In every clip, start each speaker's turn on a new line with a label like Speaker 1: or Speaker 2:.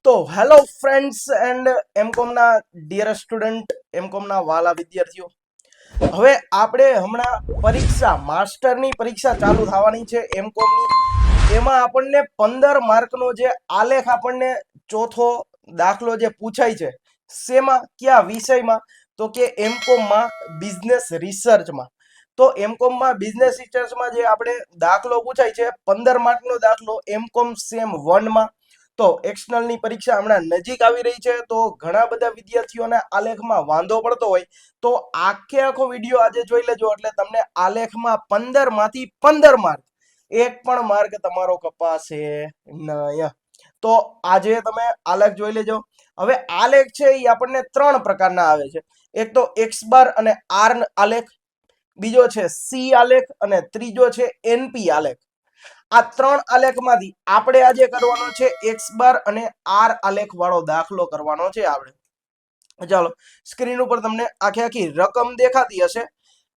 Speaker 1: તો hello friends and MCom ના dear student, MCom ના વાલા વિદ્યાર્થીઓ, હવે આપણે હમણાં પરીક્ષા માસ્ટરની પરીક્ષા ચાલુ થવાની છે એમકોમની. એમાં આપણને 15 માર્કનો જે આલેખ આપણને ચોથો દાખલો જે પૂછાય છે, શેમાં કયા વિષયમાં? તો કે એમકોમમાં બિઝનેસ રિસર્ચમાં. તો એમકોમમાં બિઝનેસ રિસર્ચમાં જે આપણે દાખલો પૂછાય છે 15 માર્કનો દાખલો એમકોમ સેમ 1 માં. તો એક્સટર્નલની પરીક્ષા હમણાં નજીક આવી રહી છે, તો ઘણા બધા વિદ્યાર્થીઓને આલેખમાં વાંધો પડતો હોય તો આખો વિડીયો આજે જોઈ લેજો, એટલે તમને આલેખમાં 15 માંથી 15 માર્ક, એક પણ માર્ક તમારો કપાશે નહીં. તો આજે તમે આલેખ જોઈ લેજો. હવે આલેખ છે એ આપણને 3 પ્રકારના આવે છે. એક તો એક્સ બાર અને આર આલેખ, બીજો છે સી આલેખ અને ત્રીજો છે એનપી આલેખ. આ 3 આલેખમાંથી આપણે આજે કરવાનો છે એક્સ બાર અને આર આલેખ વાળો દાખલો કરવાનો છે આપણે. ચાલો, સ્ક્રીન ઉપર તમને આખી રકમ દેખાતી હશે.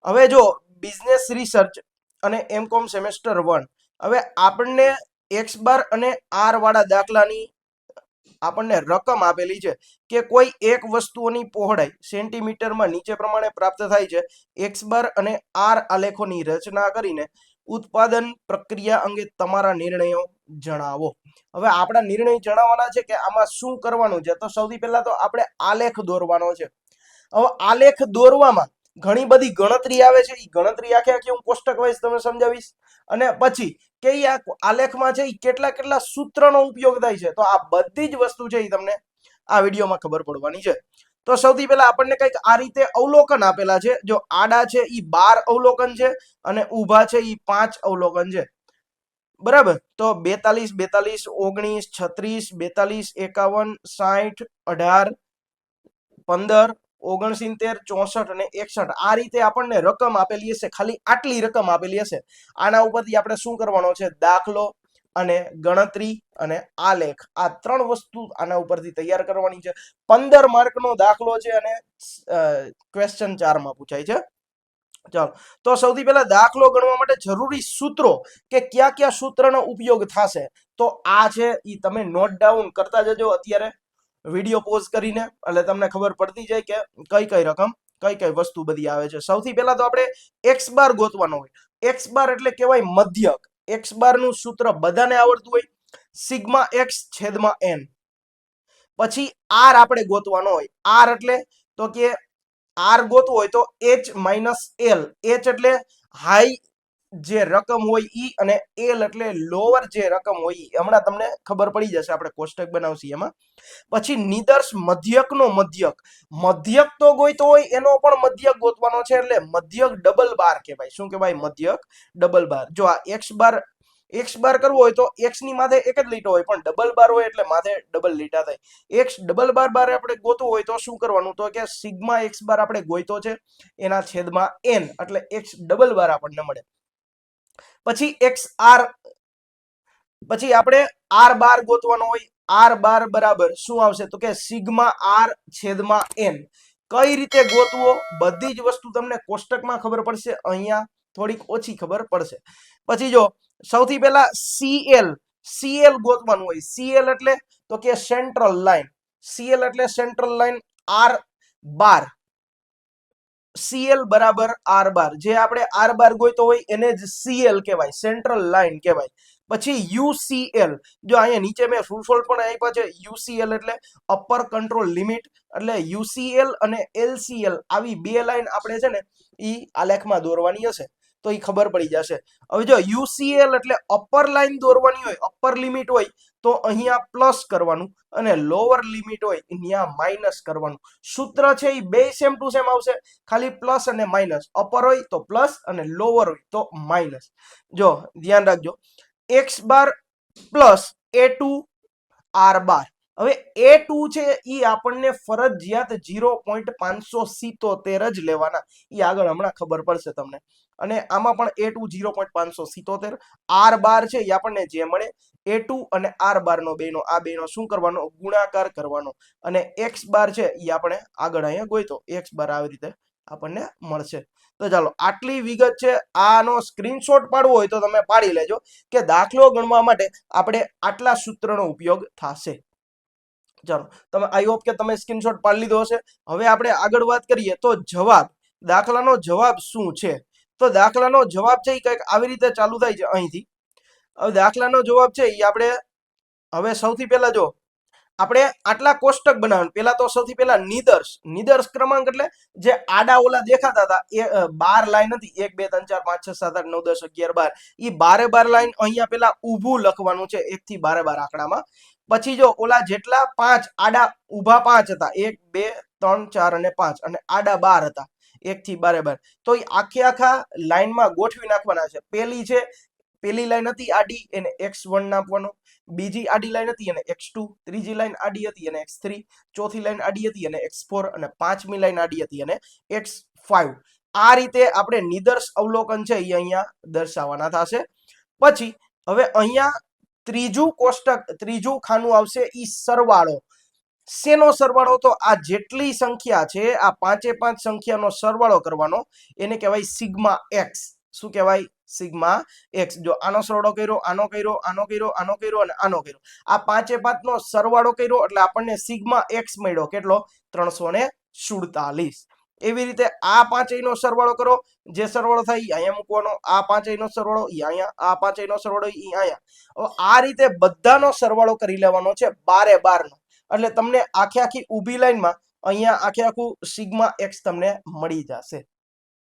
Speaker 1: હવે જો બિઝનેસ રિસર્ચ અને એમકોમ સેમેસ્ટર 1, હવે આપણને એક્સ બાર અને આર વાળા દાખલાની આપણને રકમ આપેલી છે કે કોઈ એક વસ્તુઓની પહોળાઈ સેન્ટીમીટરમાં નીચે પ્રમાણે પ્રાપ્ત થાય છે. એક્સ બાર અને આર આલેખોની રચના કરીને ઉત્પાદન પ્રક્રિયા અંગે તમારા નિર્ણયો જણાવો. હવે આપણા નિર્ણય જણાવવાના છે કે આમાં શું કરવાનું છે. તો સૌથી પહેલા તો આપણે આલેખ દોરવાનો છે. હવે આલેખ દોરવામાં ઘણી બધી ગણતરી આવે છે. એ ગણતરી આખી હું કોષ્ટક વાઇઝ તમે સમજાવીશ. અને પછી કે આ આલેખમાં છે એ કેટલા સૂત્રનો ઉપયોગ થાય છે, તો આ બધી જ વસ્તુ છે એ તમને આ વિડીયોમાં ખબર પડવાની છે. તો સૌથી પહેલા આપણને કંઈક આ રીતે અવલોકન આપેલા છે. જો આડા છે એ 12 અવલોકન છે અને ઊભા છે એ 5 અવલોકન છે. બરાબર. તો 42, 42, 19, 36, 42, 51, 60, 18, 15, 69, 64 અને 61 આ રીતે આપણને રકમ આપેલી હશે. ખાલી આટલી રકમ આપેલી હશે. આના ઉપરથી આપણે શું કરવાનો છે? દાખલો અને ગણતરી અને આલેખ, આ 3 વસ્તુ આના ઉપરથી તૈયાર કરવાની છે. 15 માર્કનો દાખલો છે અને ક્વેશ્ચન 4 માં પૂછાય છે. ચાલો, તો સૌથી પહેલા દાખલો ગણવા માટે જરૂરી સૂત્રો કે કયા સૂત્રનો ઉપયોગ થશે, તો આ છે એ તમે નોટ ડાઉન કરતા જજો અત્યારે વિડીયો પોઝ કરીને, એટલે તમને ખબર પડતી જાય કે કઈ રકમ કઈ વસ્તુ બધી આવે છે. સૌથી પહેલા તો આપણે એક્સ બાર ગોતવાનો હોય. એક્સ બાર એટલે કહેવાય મધ્યક. એક્સ બાર નું સૂત્ર બધાને આવડતું હોય, સિગ્મા એક્સ છેદમાં એન. પછી આર આપણે ગોતવાનો હોય. આર એટલે તો કે આર ગોતવો હોય તો એચ માઇનસ એલ. એચ એટલે હાઈ જે રકમ હોય ઈ, અને એલ એટલે લોઅર જે રકમ હોય ઈ. હમણાં તમને ખબર પડી જશે, આપણે કોષ્ટક બનાવશું એમાં. પછી નિદર્શ મધ્યકનો મધ્યક. મધ્યક તો ગોઈતો હોય એનો પણ મધ્યક ગોતવાનો છે, એટલે મધ્યક ડબલ બાર કહેવાય. શું કહેવાય? મધ્યક ડબલ બાર. જો આ એક્સ બાર કરવો હોય તો એક્સ ની માથે એક જ લીટો હોય, પણ ડબલ બાર હોય એટલે માથે ડબલ લીટા થાય. એક્સ ડબલ બાર આપણે ગોતવું હોય તો શું કરવાનું? તો કે સિગ્મા એક્સ બાર આપણે ગોઈતો છે એના છેદમાં એન, એટલે એક્સ ડબલ બાર આપણને મળે. પછી એક્સ આર, પછી આપણે આર બાર ગોતવાનો હોય. આર બાર બરાબર શું આવશે? તો કે સિગ્મા આર છેદમાં એન. કઈ રીતે ગોતવો બધી જ વસ્તુ તમને કોષ્ટકમાં ખબર પડશે, અહીંયા થોડીક ઓછી ખબર પડશે. પછી જો સૌથી પહેલા સીએલ ગોતવાનું હોય. સીએલ એટલે તો કે સેન્ટ્રલ લાઈન. સીએલ એટલે સેન્ટ્રલ લાઈન. આર બાર, સીએલ બરાબર આર બાર. જે આપણે આર બાર ગોઈતો હોય એને જ સીએલ કહેવાય, સેન્ટ્રલ લાઈન કહેવાય. પછી યુસીએલ, જો અહીંયા નીચે મેં ફૂલ ફોર્મ પણ આપ્યા છે. યુસીએલ એટલે અપર કંટ્રોલ લિમિટ. એટલે યુસીએલ અને એલસીએલ આવી બે લાઈન આપણે છે ને ઈ આલેખમાં દોરવાની હશે, તો ઈ ખબર પડી જશે. હવે જો યુસીએલ એટલે અપર લાઈન દોરવાની હોય, અપર લિમિટ હોય તો અહીંયા પ્લસ કરવાનું, અને લોઅર લિમિટ હોય અહીંયા માઇનસ કરવાનું. સૂત્ર છે એ બે સેમ ટુ સેમ આવશે, ખાલી પ્લસ અને માઇનસ. અપર હોય તો પ્લસ અને લોઅર હોય તો માઇનસ. જો ધ્યાન રાખજો, x bar plus A2 R બાર. હવે A2 છે એ આપણને ફરજિયાત 0.577 જ લેવાના. એ આગળ હમણાં ખબર પડશે તમને. અને આમાં પણ A2 0.577. આર બાર છે એ આપણને જે મળે A2 અને આર બાર નો બેનો, આ બેનો શું કરવાનો? ગુણાકાર કરવાનો. અને એક્સ બાર છે એ આપણે આગળ અહીંયા ગોઈતો એક્સ બાર આવી રીતે આપણને મળશે. તો ચાલો, આટલી વિગત છે. આનો સ્ક્રીનશોટ પાડવો હોય તો તમે પાડી લેજો કે દાખલો ગણવા માટે આપણે આટલા સૂત્રનો ઉપયોગ થશે. ચાલો તમે આઈ હોપ કે તમે સ્ક્રીનશોટ પાડી લીધો હશે. હવે આપણે આગળ વાત કરીએ તો જવાબ, દાખલાનો જવાબ શું છે. તો દાખલાનો જવાબ છે એ કંઈક આવી રીતે ચાલુ થાય છે અહીંથી. હવે દાખલાનો જવાબ છે એ આપણે હવે સૌથી પહેલા જો આપણે આટલા કોષ્ટક બનાવવાનું. પહેલા તો સૌથી પહેલા નિદર્શ ક્રમાંક એટલે જે આડા ઓલા દેખાતા હતા એ 12 લાઈન હતી, 1 2 3 4 5 6 7 8 9 10 11 12. એ 12 લાઈન અહીંયા પેલા ઊભું લખવાનું છે 1 થી 12 આંકડામાં. પછી જો ઓલા જેટલા 5 આડા ઊભા 5 હતા, 1 2 3 4 અને 5, અને આડા 12 હતા 1 થી 12. તો એ આખા લાઈનમાં ગોઠવી નાખવાના છે. પેલી લાઈન હતી આડી, એને x1 નાખવાનો. બીજી આડી લાઈન હતી એને x2, ત્રીજી લાઈન આડી હતી એને x3, ચોથી લાઈન આડી હતી એને x4, અને પાંચમી લાઈન આડી હતી એને x5. આ રીતે આપણે નિદર્શ અવલોકન છે એ અહીંયા દર્શાવવાના થશે. પછી હવે અહીંયા ત્રીજું કોષ્ટક, ત્રીજું ખાનું આવશે ઈ સરવાળો. શેનો સરવાળો? તો આ જેટલી સંખ્યા છે આ 5 5 સંખ્યાનો સરવાળો કરવાનો, એને કહેવાય સિગ્મા એક્સ. શું કહેવાય? Sigma x. જો આનો સરવાળો કર્યો, આનો કર્યો, આનો કર્યો, આનો કર્યો અને આનો કર્યો, આ 5 5 નો સરવાળો કર્યો એટલે આપણને સિગ્મા એક્સ મળ્યો. કેટલો? 347. એવી રીતે આ પાંચેયનો સરવાળો કરો, જે સરવાળો થાય એ અહીંયા મૂકવાનો, આ પાંચેયનો સરવાળો એ અહીંયા, આ પાંચેયનો સરવાળો એ અહીંયા. આ રીતે બધાનો સરવાળો કરી લેવાનો છે 12 12 નો. એટલે તમને આખી ઊભી લાઈનમાં અહીંયા આખું સિગ્મા એક્સ તમને મળી જશે.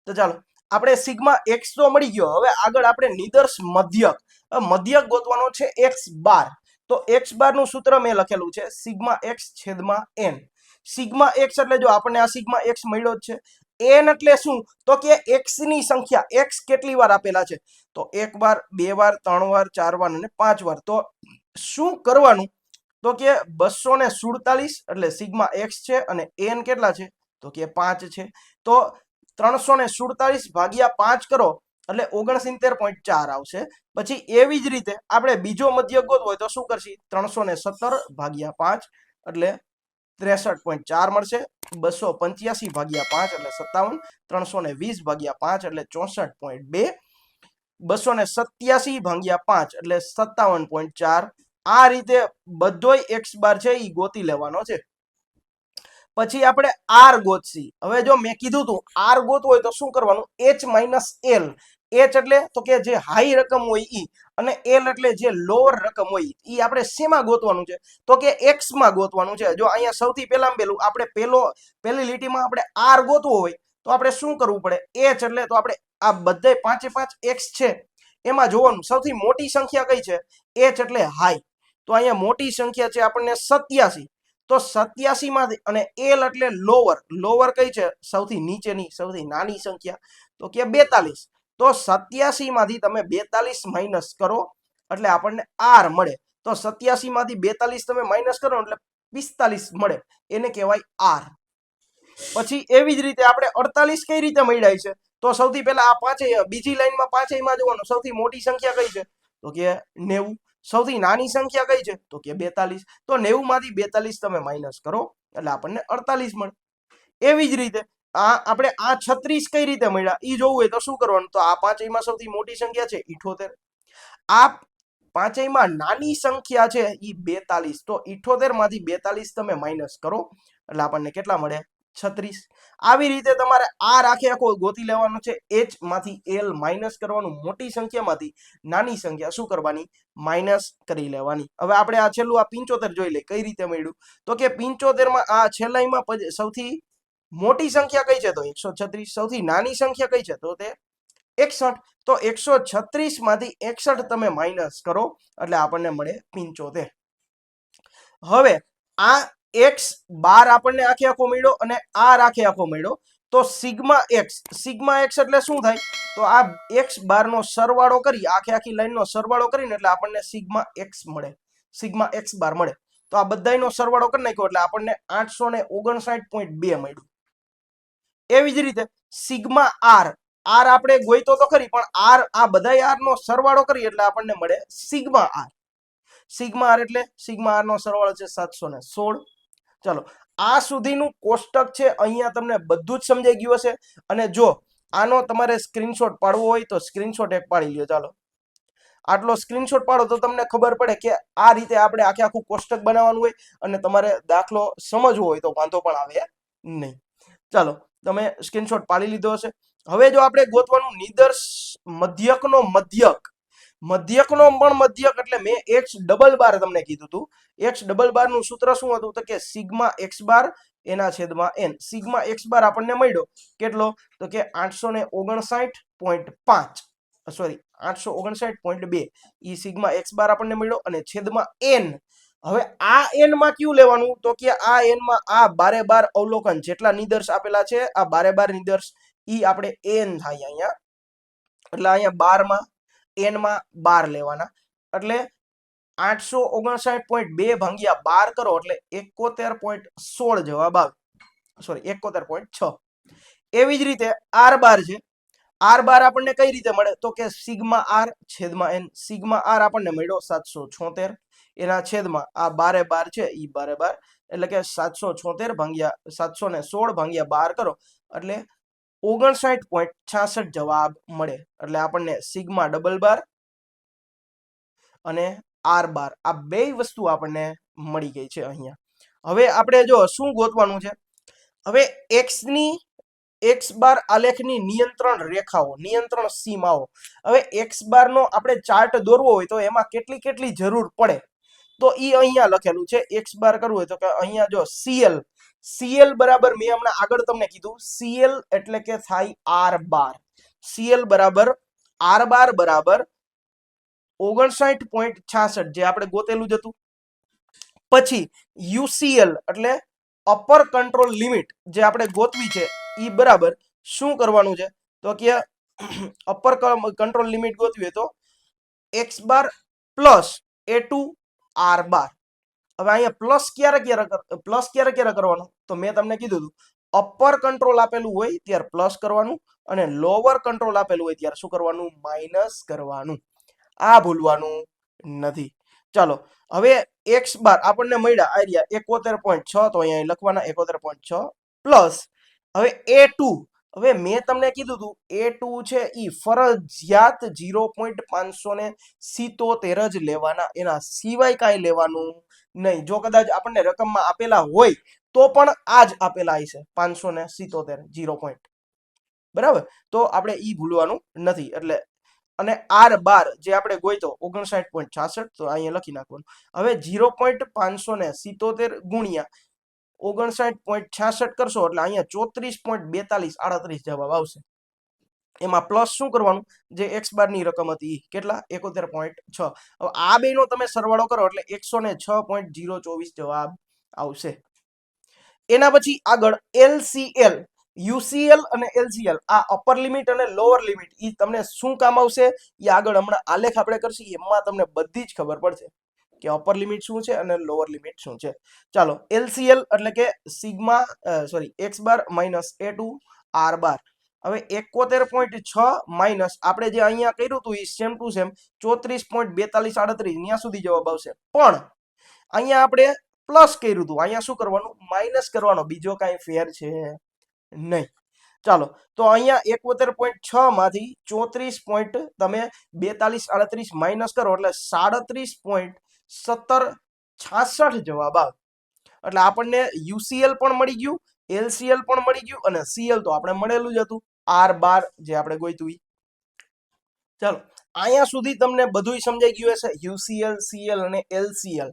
Speaker 1: તો ચાલો આપણે સિગ્મા એક્સ તો મળી ગયો. હવે આગળ આપણે નિદર્શ મધ્યક ગોતવાનો છે x12. તો x12 નું સૂત્ર મેં લખેલું છે સિગ્મા એક્સ છેદમાં n. સિગ્મા એક્સ એટલે જો આપણને આ સિગ્મા એક્સ મળ્યો જ છે. n એટલે શું? તો કે x ની સંખ્યા. x કેટલી વાર આપેલા છે? તો 1 વાર, 2 વાર, 3 વાર, 4 વાર અને 5 વાર. તો શું કરવાનું? તો કે 247 એટલે સિગ્મા એક્સ છે, અને n કેટલા છે? તો કે 5 છે. તો 347 ભાગ્યા 5 કરો એટલે 69.4 આવશે. પછી એવી જ રીતે આપણે બીજો મધ્યક ગોતવો હોય તો શું કરશી? 317 ભાગ્યા 5 એટલે 63.4 મળશે. 285 ભાગ્યા 5 એટલે 57. 320 ભાગ્યા 5 એટલે 64.2. 287 ભાગ્યા 5 એટલે 57.4. આ રીતે બધોય x બાર છે એ ગોતી લેવાનો છે. પછી આપણે r ગોતશી. હવે જો મેં કીધું તું r ગોતવું હોય તો શું કરવાનું? h - l. h એટલે તો કે જે હાઈ રકમ હોય ઈ, અને l એટલે જે લોઅર રકમ હોય ઈ. આપણે શેમાં ગોતવાનું છે? તો કે x માં ગોતવાનું છે. જો અહીંયા સૌથી પહેલામાં પહેલું આપણે પહેલી લીટીમાં આપણે r ગોતવો હોય તો આપણે શું કરવું પડે? h એટલે તો આપણે આ બધે 5 5 x છે એમાં જોવાનું સૌથી મોટી સંખ્યા કઈ છે? h એટલે હાઈ. તો અહીંયા મોટી સંખ્યા છે આપણને 87. તો 87 માંથી, અને l એટલે લોઅર કઈ છે? સૌથી નીચેની, સૌથી નાની સંખ્યા, તો કે 42. તો 87 માંથી તમે 42 માઇનસ કરો એટલે આપણને r મળે. તો 87 માંથી 42 તમે માઇનસ કરો એટલે 45 મળે, એને કહેવાય r. પછી એવી જ રીતે આપણે 48 કઈ રીતે મળ્યા છે? તો સૌથી પહેલા આ પાંચેય બીજી લાઈનમાં પાંચેયમાં જોવાનું સૌથી મોટી સંખ્યા કઈ છે? તો કે 90. સૌથી નાની સંખ્યા કઈ છે? તો કે 42. તો 90 માંથી 42 તમે માઇનસ કરો એટલે આપણને 48 મળે. એવી જ રીતે આપણે આ 36 કઈ રીતે મળ્યા ઈ જોવું હોય તો શું કરવાનું? તો આ પાંચેયમાં સૌથી મોટી સંખ્યા છે 78. આ પાંચેયમાં નાની સંખ્યા છે ઈ 42. તો 78 માંથી 42 તમે માઇનસ કરો એટલે આપણને કેટલા મળે? 36. આવી રીતે તમારે r આખો ગોતી લેવાનો છે. h માંથી l માઇનસ કરવાનું, મોટી સંખ્યામાંથી નાની સંખ્યા શું કરવાની? માઇનસ કરી લેવાની. હવે આપણે આ છેલ્લું આ 75 જોઈ લઈએ કઈ રીતે મળ્યું. તો કે 75 માં આ છેલ્લામાં સૌથી મોટી સંખ્યા કઈ છે? તો 136. સૌથી નાની સંખ્યા કઈ છે? તો તે 61. તો 136 માંથી 61 તમે માઇનસ કરો એટલે આપણને મળે 75. હવે આ x12 આપણને આખો મળ્યો અને r આખો મળ્યો. તો સિગ્મા એક્સ એટલે શું થાય? તો આ x12 નો સરવાળો કરી આખી લાઈન નો સરવાળો કરીને એટલે આપણને સિગ્મા એક્સ મળે, સિગ્મા x12 મળે. તો આ બધાયનો સરવાળો કરી નાખ્યો એટલે આપણને 859.2 મળ્યું. એવી જ રીતે સિગ્મા r આપણે ગોઈતો તો ખરી, પણ આ બધાય r નો સરવાળો કરી એટલે આપણને મળે સિગ્મા r. સિગ્મા r એટલે સિગ્મા r નો સરવાળો છે 716. ચાલો આ સુધીનું કોષ્ટક છે અહીંયા તમને બધું જ સમજાઈ ગયું હશે. અને જો આનો તમારે સ્ક્રીનશોટ પાડવો હોય તો સ્ક્રીનશોટ એક પાડી લ્યો. ચાલો આટલો સ્ક્રીનશોટ પાડો તો તમને ખબર પડે કે આ રીતે આપણે આખે આખું કોષ્ટક બનાવવાનું હોય અને તમારે દાખલો સમજવો હોય તો વાંધો પણ આવે નહીં. ચાલો, તમે સ્ક્રીનશોટ પાડી લીધો હશે. હવે જો આપણે ગોતવાનું નિદર્શ મધ્યકનો મધ્યક, મધ્યકનો પણ મધ્યક એટલે મેં એક્સ ડબલ બાર તમને કીધું હતું. એક્સ ડબલ બાર નું સૂત્ર શું હતું? તો કે સિગ્મા એક્સ બાર એના છેદમાં એન. સિગ્મા એક્સ બાર આપણને મળ્યો કેટલો? તો કે 859.5, સોરી 859.2 ઈ સિગ્મા એક્સ બાર આપણને મળ્યો અને છેદમાં એન. હવે આ એન માં કયું લેવાનું? તો કે આ એન માં આ બારે બાર અવલોકન જેટલા નિદર્શ આપેલા છે, આ બારે બાર નિદર્શ ઈ આપણે એન થાય અહીંયા. એટલે અહીંયા 12 માં એન માં 12 લેવાના. એટલે 859.2 ભાગ્યા 12 કરો એટલે 71.16 જવાબ આવે. સોરી 71.6. એવી જ રીતે આર બાર છે. આર બાર આપણને કઈ રીતે મળે? તો કે સિગ્મા આર છેદમાં એન. સિગ્મા આર આપણને મળ્યો 776 એના છેદમાં આ બારે બાર છે ઈ બારે બાર એટલે કે 776 ભાગ્યા 716 ભાગ્યા 12 કરો એટલે 59.66 જવાબ મળે. એટલે આપણને સિગ્મા ડબલ બાર અને આર બાર આ બે વસ્તુ આપણને મળી ગઈ છે અહીંયા. હવે આપણે જો શું ગોતવાનું છે? હવે એક્સ બાર આલેખની નિયંત્રણ રેખાઓ, નિયંત્રણ સીમાઓ. હવે એક્સ બાર નો આપણે ચાર્ટ દોરવો હોય તો એમાં કેટલી જરૂર પડે? તો ઈ અહીંયા લખેલું છે. એક્સ બાર કરવું હોય તો કે અહીંયા જો સીએલ બરાબર મેં હમણાં આગળ તમને કીધું સીએલ એટલે કે થાય આર બાર. સીએલ બરાબર આર બાર બરાબર 59.66 જે આપણે ગોતેલું જ હતું. પછી યુસીએલ એટલે અપર કંટ્રોલ લિમિટ જે આપણે ગોતવી છે ઈ બરાબર શું કરવાનું છે? તો કે અપર કંટ્રોલ લિમિટ ગોતવી હોય તો x bar plus A2 R બાર. હવે અહીંયા પ્લસ ક્યારે કરવાનું? તો મેં તમને કીધું હતું અપર કંટ્રોલ આપેલું હોય ત્યારે પ્લસ કરવાનું અને લોઅર કંટ્રોલ આપેલું હોય ત્યારે શું કરવાનું? માઇનસ કરવાનું. આ ભૂલવાનું નથી. ચાલો, હવે એક્સ બાર આપણને મળ્યા આર્યા 71.6 તો અહીંયા લખવાના 71.6 પ્લસ હવે A2. હવે મેં તમને કીધું હતું A2 છે ઈ ફરજિયાત 0.577 જ લેવાના, એના સિવાય કાંઈ લેવાનું નહીં. જો કદાચ આપણને રકમમાં આપેલા હોય તો પણ આ જ આપેલા હશે 577 0. બરાબર, તો આપણે ઈ ભૂલવાનું નથી. એટલે અને આર બાર જે આપણે ગોઈતો 59.66 તો અહીંયા લખી નાખવાનું. હવે 0.577 ગુણ્યા 59.66 કરશો એટલે અહીંયા 34.4238 જવાબ આવશે. એમાં પ્લસ શું કરવાનું? જે એક્સ બાર ની રકમ હતી કેટલા? 71.6. હવે આ બેનો તમે સરવાળો કરો એટલે 106.024 જવાબ આવશે. એના પછી આગળ એલસીએલ, યુસીએલ અને એલસીએલ આ અપર લિમિટ અને લોઅર લિમિટ ઈ તમને શું કામ આવશે એ આગળ હમણાં આલેખ આપણે કરશી એમાં તમને બધી જ ખબર પડશે કે અપર લિમિટ શું છે અને લોઅર લિમિટ શું છે. ચાલો, એલસીએલ એટલે કે sigma x bar minus A2 R બાર. હવે 71.6 માઇનસ આપણે જે અહીંયા કર્યું હતું એ સેમ ટુ સેમ 34.4238 ત્યાં સુધી જવાબ આવશે. પણ અહીંયા આપણે પ્લસ કર્યું હતું, અહીંયા શું કરવાનું? માઇનસ કરવાનો. બીજો કાંઈ ફેર છે નહીં. ચાલો, તો અહીંયા 71.6 માંથી 34.4238 માઇનસ કરો એટલે 37.1766 જવાબ આવે. એટલે આપણને યુસીએલ પણ મળી ગયું, એલસીએલ પણ મળી ગયું અને સીએલ તો આપણે મળેલું જ હતું આર બાર જે આપણે ગોઈતું. ચાલો, અહીંયા સુધી તમને બધું સમજાઈ ગયું હશે યુસીએલ, સીએલ અને એલસીએલ.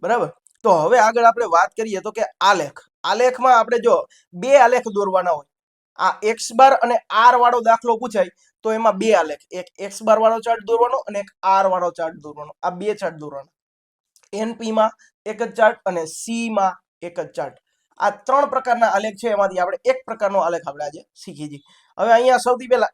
Speaker 1: બરાબર, તો હવે આગળ આપણે વાત કરીએ તો કે આલેખ. આલેખમાં આપણે જો બે આલેખ દોરવાના હોય. આ એક્સ બાર અને આર વાળો દાખલો પૂછાય તો એમાં બે આલેખ, એક એક્સ બાર વાળો ચાર્ટ દોરવાનો અને એક આર વાળો ચાર્ટ દોરવાનો. આ બે ચાર્ટ દોરવાના. એનપી માં એક જ ચાર્ટ અને સી માં એક જ ચાર્ટ. આ ત્રણ પ્રકારના આલેખ છે એમાંથી આપણે એક પ્રકારનો આલેખ આપણે આજે શીખી જઈએ. હવે અહીંયા સૌથી પહેલા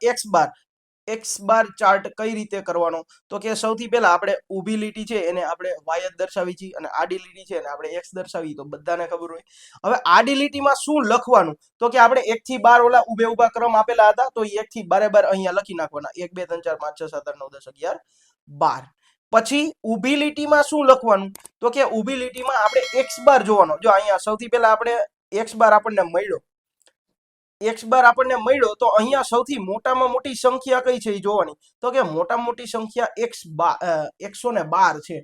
Speaker 1: એક્સ બાર ચાર્ટ કઈ રીતે કરવાનો? તો કે સૌથી પહેલા આપણે ઊભી લીટી છે એને આપણે વાય જ દર્શાવી છીએ અને આડી લીટી છે એને આપણે એક્સ દર્શાવી, તો બધાને ખબર હોય. હવે આડી લીટીમાં શું લખવાનું? તો કે આપણે 1 થી 12 ઓલા ઊભા ક્રમ આપેલા હતા તો 1 થી 12 અહીંયા લખી નાખવાના. 1 2 3 4 5 6 7 8 9 10 11 12. પછી ઊભી લીટીમાં શું લખવાનું? તો કે ઊભી લીટીમાં આપણે એક્સ બાર જોવાનો. જો અહીંયા સૌથી પહેલા આપણે એક્સ બાર આપણને મળ્યો એક્સ બાર આપણને મળ્યો તો અહીંયા સૌથી મોટામાં મોટી સંખ્યા કઈ છે એ જોવાની. તો કે મોટામાં મોટી સંખ્યા 112 છે.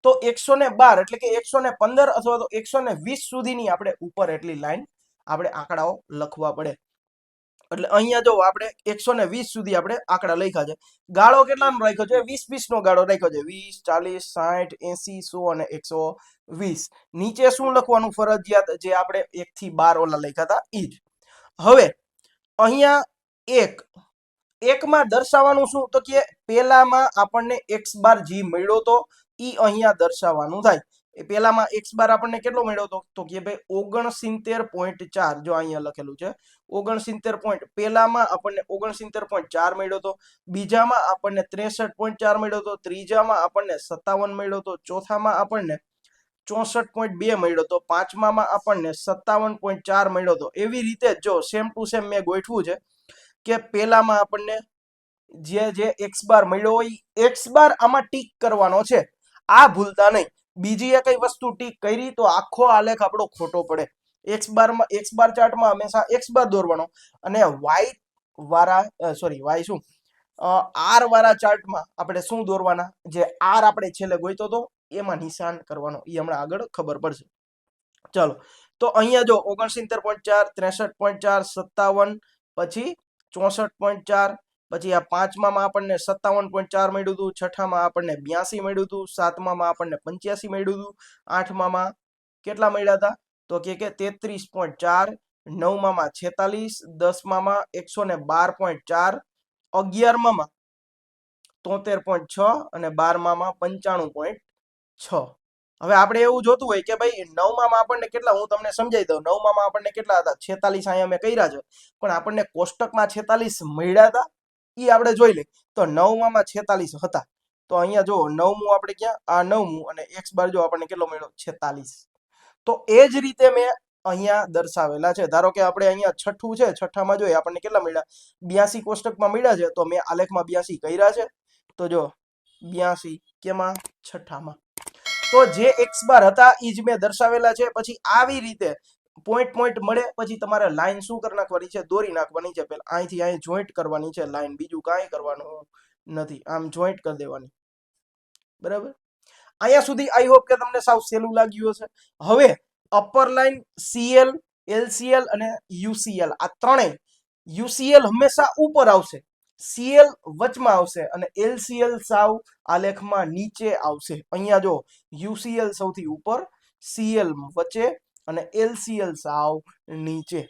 Speaker 1: તો 112 એટલે કે 115 અથવા તો 120 સુધીની આપણે ઉપર એટલી લાઈન આપણે આંકડાઓ લખવા પડે. એટલે અહીંયા જો આપણે 120 સુધી આપણે આંકડા લખ્યા છે. ગાળો કેટલાનો રાખ્યો છે? 20 નો ગાળો રાખ્યો છે. 20 40 60 80 100 અને 120. નીચે શું લખવાનું ફરજિયાત? જે આપણે 1 થી 12 ઓલા લખ્યા હતા ઈ જ. હવે અહીંયા એકમાં દર્શાવવાનું શું? તો કે પેલામાં આપણને x બાર જી મળ્યો તો ઈ અહીંયા દર્શાવવાનું થાય. એ પેલામાં x બાર આપણને કેટલો મળ્યો તો? તો કે ભાઈ 69.4. જો અહીંયા લખેલું છે 69. પેલામાં આપણને 69.4 મળ્યો તો, બીજામાં આપણને 63.4 મળ્યો તો, ત્રીજામાં આપણને 57 મળ્યો તો, ચોથામાં આપણને 64.2 મળ્યો તો, પાંચમામાં આપણને 57.4 મળ્યો તો. એવી રીતે જો સેમ ટુ સેમ મેં ગોઠવું છે કે પેલામાં આપણને જે x બાર મળ્યો હોય x બાર આમાં ટીક કરવાનો છે, આ ભૂલતા નહીં. બીજી એ કઈ વસ્તુ ટીક કરી તો આખો આલેખ આપણો ખોટો પડે. x બાર ચાર્ટમાં હંમેશા x બાર દોરવાનો અને y વાળા y શું r વાળા ચાર્ટમાં આપણે શું દોરવાના? જે r આપણે છેલ્લે ગોઈતો તો એમાં નિશાન કરવાનો. એ હમણાં આગળ ખબર પડશે. ચાલો તો અહીંયા જો 69.4 63.4 57 પછી 64.4 પછી આ પાંચમામાં આપણને 57.4 મળ્યું હતું, છઠ્ઠામાં આપણને 82 મળ્યું હતું, સાતમામાં આપણને 85 મળ્યું હતું, આઠમામાં કેટલા મળ્યા હતા? તો કે 33.4, નવમામાં 46, દસમામાં 112.4, 11મામાં 73.6 અને 12મામાં 95.6. હવે આપણે એવું જોતું હોય કે ભાઈ નવમામાં આપણને કેટલા, હું તમને સમજાવી દઉં. નવમામાં આપણને કેટલા હતા? 46 અહીંયા મેં કર્યા છે, પણ આપણને કોષ્ટકમાં 46 મળ્યા હતા એ આપણે જોઈ લઈએ. તો નવમામાં 46 હતા. તો અહીંયા જો નવમું આપણે ક્યાં? આ નવમું અને x બાર જો આપણને કેટલો મળ્યો? 46. તો એ જ રીતે મેં અહીંયા દર્શાવેલા છે. ધારો કે આપણે અહીંયા છઠ્ઠું છે, છઠ્ઠામાં જોઈએ આપણને કેટલા મળ્યા? 82 કોષ્ટકમાં મળ્યા છે, તો મેં આલેખમાં 82 કર્યા છે. તો જો 82 કેમાં? છઠ્ઠામાં. તો જે x બાર હતા એ જ મેં દર્શાવેલા છે. પછી આવી રીતે પોઈન્ટ મળે પછી તમારે લાઈન શું કરી નાખવાની છે? દોરી નાખવાની છે. પેલા અહીંથી અહીં જોઈન્ટ કરવાની છે લાઈન, બીજું કાંઈ કરવાનું નથી. આમ જોઈન્ટ કરી દેવાની. બરાબર? અહીંયા સુધી આઈ હોપ કે તમને સાવ સહેલું લાગ્યું હશે. હવે અપર લાઈન CL, LCL અને UCL, આ ત્રણેય UCL હંમેશા ઉપર આવશે, CL વચમાં આવશે અને LCL સાવ આલેખમાં નીચે આવશે. અહીંયા જો UCL સૌથી ઉપર, CL વચ્ચે અને LCL સાવ નીચે.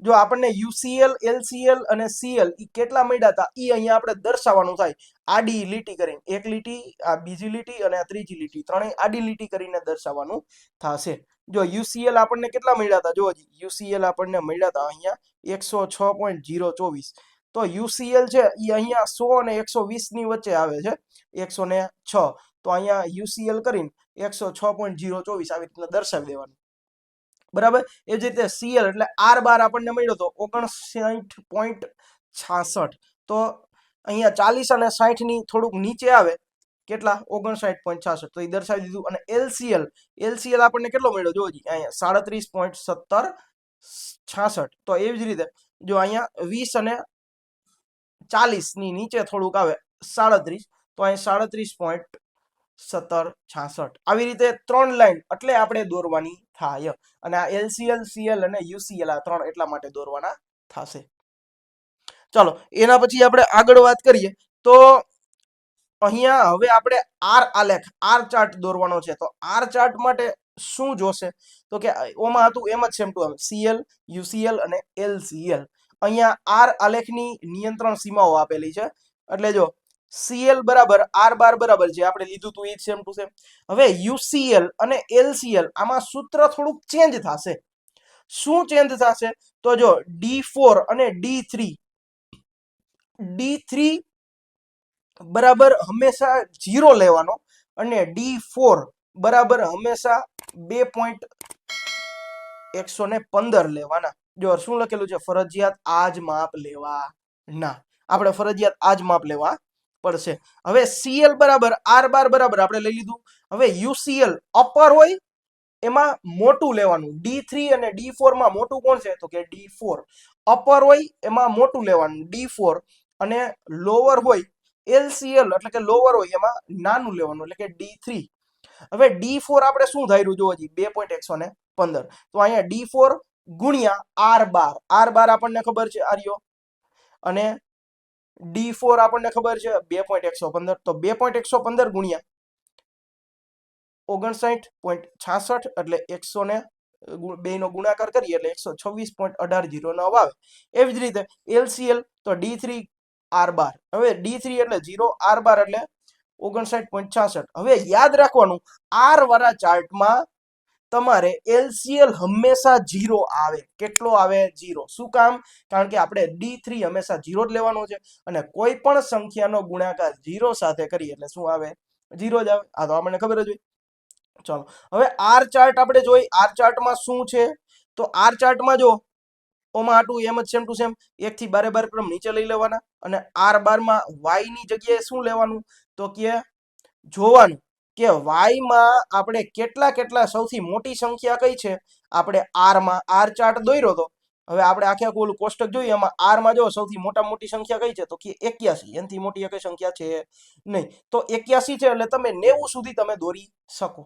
Speaker 1: જો આપણને UCL, LCL અને CL ઈ કેટલા મળ્યા હતા ઈ અહીંયા આપણે દર્શાવવાનું થાય. આડી લીટી કરીને, એક લીટી, આ બીજી લીટી અને આ ત્રીજી લીટી, ત્રણેય આડી લીટી કરીને દર્શાવવાનું થશે. જો UCL આપણને કેટલા મળ્યા હતા? જો UCL આપણને મળ્યા હતા અહીંયા 106.024. તો UCL છે એ અહીંયા 100 અને 120 ની વચ્ચે આવે છે, 106. તો અહીંયા UCL કરીને 106.024 આવી રીતના દર્શાવી દેવાનું. બરાબર? એ જ રીતે CL એટલે R બાર આપણને મળ્યો તો 59.66. તો અહીંયા 40 અને 60 ની થોડુંક નીચે આવે, કેટલા? 59.66. તો એ દર્શાવી દીધું. અને LCL આપણને કેટલો મળ્યો? જો અહીંયા 37.1766. તો એવી જ રીતે જો અહીંયા 20 અને 40 ની નીચે થોડુંક આવે 37, તો અહીં 37.1766. આવી રીતે ત્રણ લાઈન એટલે આપણે દોરવાની થાય. અને આ LCL, CL અને UCL આ ત્રણ એટલા માટે દોરવાના થશે. ચાલો એના પછી આપણે આગળ વાત કરીએ તો અહીંયા હવે આપણે R આલેખ, R ચાર્ટ દોરવાનો છે. તો R ચાર્ટ માટે શું જોશે? તો કે ઓમાં હતું એમ જ સેમ ટુ એમ CL, UCL અને LCL. અહીંયા R આલેખની નિયંત્રણ સીમાઓ આપેલી છે. એટલે જો CL બરાબર R બાર બરાબર જે આપણે લીધું હતું એ જ સેમ ટુ સેમ. હવે UCL અને LCL આમાં સૂત્ર થોડુંક ચેન્જ થશે. શું ચેન્જ થશે? તો જો D4 અને D3 બરાબર હંમેશા 0 લેવાનો અને D4 બરાબર હંમેશા 2.115 લેવાના. જો શું લખેલું છે? ફરજિયાત આ જ માપ લેવાના. આપણે ફરજિયાત આ જ માપ લેવા પડશે. હવે CL બરાબર R બાર બરાબર આપણે લઈ લીધું. હવે UCL અપર હોય એમાં મોટું લેવાનું. D3 અને D4 માં મોટું કોણ છે? તો કે D4. અપર હોય એમાં મોટું લેવાનું D4 અને લોઅર હોય LCL એટલે કે લોઅર હોય એમાં નાનું લેવાનું એટલે કે D3. હવે D4 આપણે શું ધાર્યું જો હજી 2.115. તો અહીંયા D4 ગુણ્યા R12. R12 આપણને ખબર છે આર્યો અને D4 આપણને ખબર છે 2.115. તો 2.115 ગુણ્યા 59.66 એટલે 100 ને 2 નો ગુણાકાર કરીએ એટલે 126.1809 આવે. એવી જ રીતે LCL તો D3 R12. હવે D3 એટલે 0, R12 એટલે 59.66. હવે યાદ રાખવાનું R વાળા ચાર્ટમાં તમારે LCL હંમેશા 0 આવે. કેટલો આવે? 0. શું કામ? કારણ કે આપણે D3 હંમેશા 0 જ લેવાનો છે અને કોઈ પણ સંખ્યાનો ગુણાકાર 0 સાથે કરીએ એટલે શું આવે? 0 જ આવે. આ તો આપણને ખબર જ હોય. ચાલો હવે R ચાર્ટ આપણે જોઈ. R ચાર્ટમાં શું છે? તો R ચાર્ટમાં જો ઓમાં આટલું એમ જ સેમ ટુ સેમ 1 થી 12 ક્રમ નીચે લઈ લેવાના અને R12 માં y ની જગ્યાએ શું લેવાનું? તો કે જોવાનું કે y માં આપણે કેટલા સૌથી મોટી સંખ્યા કઈ છે? આપણે R માં R ચાર્ટ દોર્યો તો હવે આપણે આખે આખું ઓલું કોષ્ટક જોઈએ એમાં R માં જો સૌથી મોટી સંખ્યા કઈ છે? તો કે 81. એનાથી મોટી કઈ સંખ્યા છે નહીં. તો 81 છે એટલે તમે 90 સુધી તમે દોરી શકો.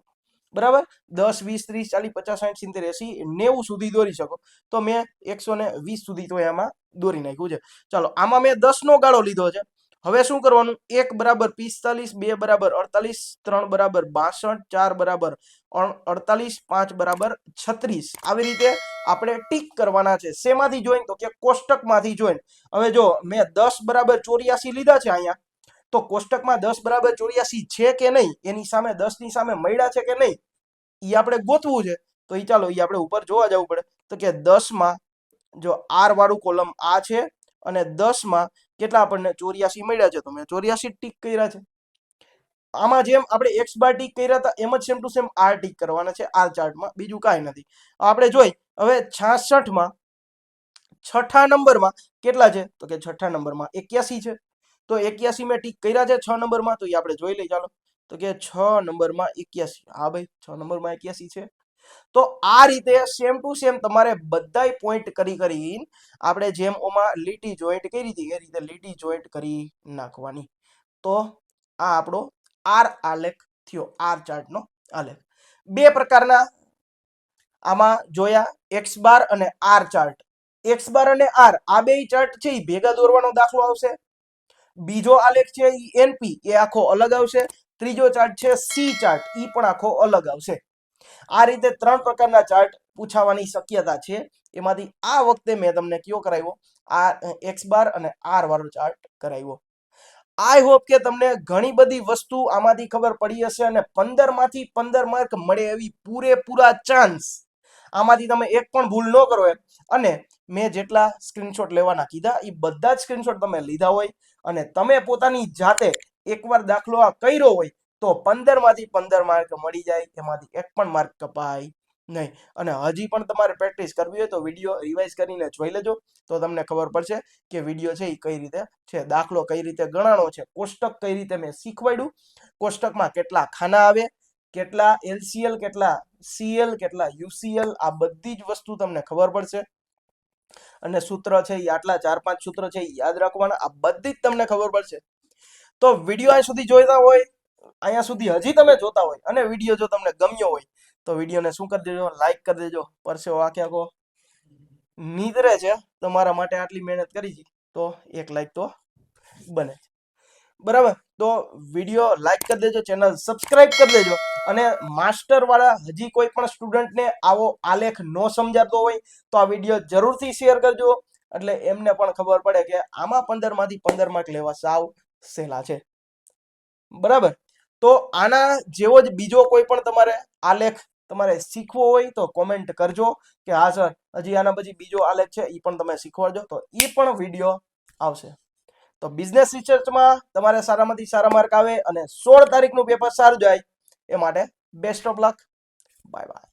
Speaker 1: બરાબર? 10 20 30 40 50 60 70 80 90 સુધી દોરી શકો. તો મેં 120 સુધી તો એમાં દોરી નાખ્યું છે. ચાલો આમાં મેં 10 નો ગાળો લીધો છે. હવે શું કરવાનું? 1 બરાબર 45, 2 બરાબર 48, 3 બરાબર 62, 4 બરાબર 48, 5 બરાબર 36. આવી રીતે આપણે ટીક કરવાના છે. શેમાંથી જોઈન? તો કે કોષ્ટકમાંથી જોઈન. હવે જો મેં 10 બરાબર 84 લીધા છે અહીંયા. તો કોષ્ટકમાં 10 બરાબર 84 છે કે નહીં? એની સામે 10 ની સામે મળ્યા છે કે નહીં? એ આપણે ગોતવું છે. તો એ ચાલો એ આપણે ઉપર જોવા જવું પડે. તો કે 10 માં જો R વાળું કોલમ આ છે અને 10 માં કેટલા આપણને 84 મળ્યા છે. તો મેં 84 ટીક કર્યા છે. આમાં જેમ આપણે x બાર ટીક કર્યા હતા એમ જ same to same R tick કરવાના છે R ચાર્ટમાં. બીજું કાંઈ નથી. આપણે જોઈ હવે 66 માં છઠ્ઠા નંબરમાં કેટલા છે? તો કે છઠ્ઠા નંબરમાં 81 છે. તો 81 મેં ટીક કર્યા છે 6 નંબરમાં. તો એ આપણે જોઈ લઈએ ચાલો. તો કે 6 નંબરમાં 81. હા ભાઈ 6 નંબરમાં 81 છે. તો આ રીતે સેમ ટુ સેમ તમારે બધાય પોઈન્ટ કરીને આપણે જેમ ઓમાં લીટી જોઈન્ટ કરી હતી એ રીતે લીટી જોઈન્ટ કરી નાખવાની. તો આ આપણો R આલેખ થયો. R ચાર્ટનો આલેખ. બે પ્રકારના આમાં જોયા X બાર અને R ચાર્ટ. X બાર અને R આ બે ચાર્ટ છે એ ભેગા દોરવાનો દાખલો આવશે. બીજો આલેખ છે એ NP એ આખો અલગ આવશે. ત્રીજો ચાર્ટ છે C ચાર્ટ એ પણ આખો અલગ આવશે. આ રીતે 3 પ્રકારના ચાર્ટ પૂછાવાની શક્યતા છે. એમાંથી આ વખતે મેં તમને કયો કરાવ્યો? આ X બાર અને R વાળો ચાર્ટ કરાવ્યો. આઈ હોપ કે તમને ઘણી બધી વસ્તુ આમાંથી ખબર પડી હશે અને 15 માંથી 15 માર્ક મળે એવી પૂરેપૂરા ચાન્સ. આમાંથી તમે એક પણ ભૂલ ન કરો એમ. અને મેં જેટલા સ્ક્રીનશોટ લેવાના કીધા એ બધા જ સ્ક્રીનશોટ તમે લીધા હોય અને તમે પોતાની જાતે એકવાર દાખલો આ કર્યો હોય તો 15 માંથી 15 માર્ક મળી જાય. એમાંથી એક પણ માર્ક કપાય નહીં. અને હજી પણ તમારે પ્રેક્ટિસ કરવી હોય તો વિડીયો રિવાઇઝ કરીને જોઈ લેજો. તો તમને ખબર પડશે કે વિડીયો છે એ કઈ રીતે છે, દાખલો કઈ રીતે ગણાનો છે, કોષ્ટક કઈ રીતે મેં શીખવાડ્યું, કોષ્ટકમાં કેટલા ખાના આવે, કેટલા LCL, કેટલા CL, કેટલા UCL, આ બધી જ વસ્તુ તમને ખબર પડશે. અને સૂત્ર છે એ આટલા 4-5 સૂત્ર છે એ યાદ રાખવાના. આ બધી જ તમને ખબર પડશે. તો વિડીયો અહીં સુધી જોઈતા હોય, અહીંયા સુધી હજી તમે જોતા હોય અને વિડીયો જો તમને ગમ્યો હોય તો વિડીયોને શું કરી દેજો? લાઈક કરી દેજો. પરસેવો આખે આખો નીતરે છે તમારા માટે આટલી મહેનત કરી છે તો એક લાઈક તો બને. બરાબર? તો વિડીયો લાઈક કરી દેજો, ચેનલ સબસ્ક્રાઇબ કરી દેજો. અને માસ્ટર વાળા હજી કોઈ પણ સ્ટુડન્ટને આવો આલેખ ન સમજાતો હોય તો આ વિડીયો જરૂરથી શેર કરજો. એટલે એમને પણ ખબર પડે કે આમાં 15 માંથી 15 માર્ક લેવા સાવ સહેલા છે. બરાબર? તો આના જેવો જ બીજો કોઈ પણ તમારે આલેખ તમારે શીખવો હોય તો કોમેન્ટ કરજો કે હા સર હજી આના પછી બીજો આલેખ છે એ પણ તમે શીખવાડજો. તો એ પણ વિડીયો આવશે. તો બિઝનેસ રિસર્ચમાં તમારે સારામાંથી સારા માર્ક આવે અને 16 તારીખનું પેપર સારું જાય એ માટે best of luck. Bye bye.